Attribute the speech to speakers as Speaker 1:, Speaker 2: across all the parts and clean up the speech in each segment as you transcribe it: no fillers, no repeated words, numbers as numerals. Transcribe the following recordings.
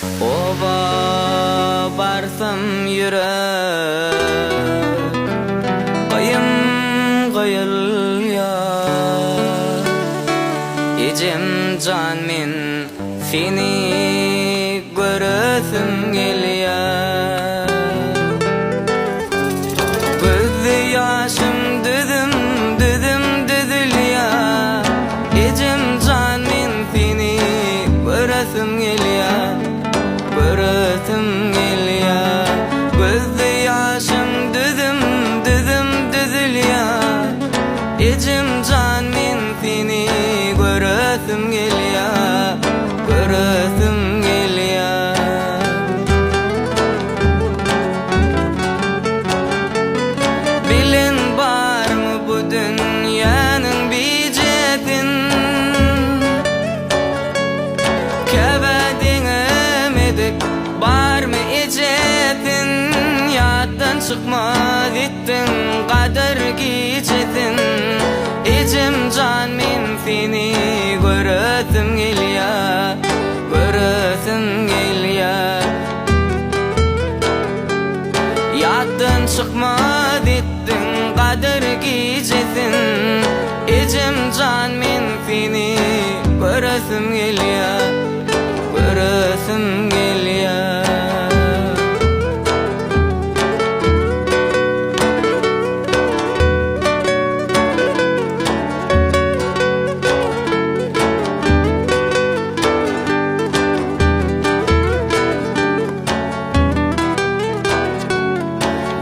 Speaker 1: Oba barsam yürek Qayım qayıl ya Ecem can men seni görüsüm gelýär Göz yaşım düdüm düdülýär Ecem can men seni görüsüm gelýär Görüsüm gelýär Göz yaşım düdüm düdülýär Ecem can men seni görüsüm gelýär Görüsüm gelýär Bilen barmy bu dünýäniň bijetin Käbädiňemedik barmy ejetin Ýatdan çykmaz ettin gader gijetin Ecem can men seni görüsüm gelýär Görüsüm gelýär Ýatdan çykmaz ettin gader gijetin Ecem can men seni görüsüm gelýär Görüsüm gelýär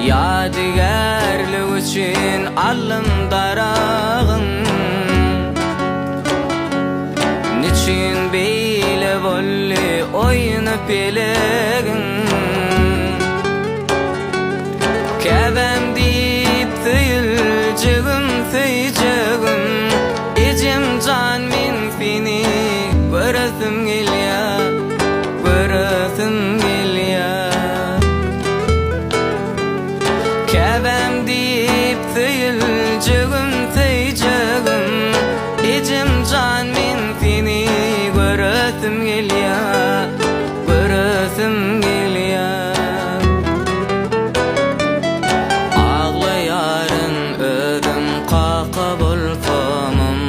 Speaker 1: Ýadygarlyk üçin alym daragyn Niçin beýle bolly oýunyp elegin Käbem diýip söýüljegim söýjegim Ecem can men seni görüsüm gelýär Görüsüm gelýär Käbem diýip söýüljegim söýjegim Ecem can men seni görüsüm gelýär Görüsüm gelýär Aglaýaryn özüm kaka bolsamam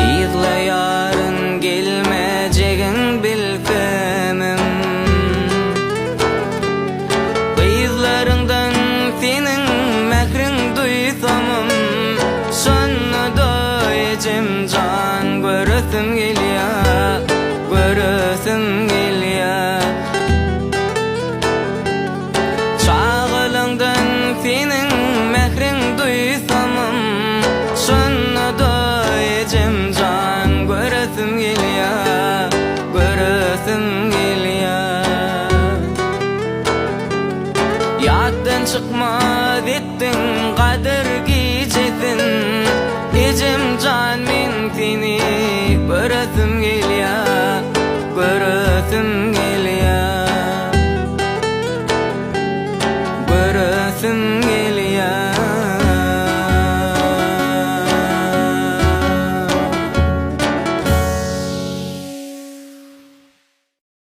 Speaker 1: Ýyglaýaryn gelmejegin bilsemem Gyzlaryňdan seniň mehriň duýsamam Şonda ecem can görüsüm gelýär Görüsüm gelýär Çağlaňdan seniň mehriň duýsamam Şonda ecem can görüsüm gelýär Görüsüm gelýär Ýatdan çykmaz ettin gader gijetin Ecem can men seni görüsüm gelýär Görüsüm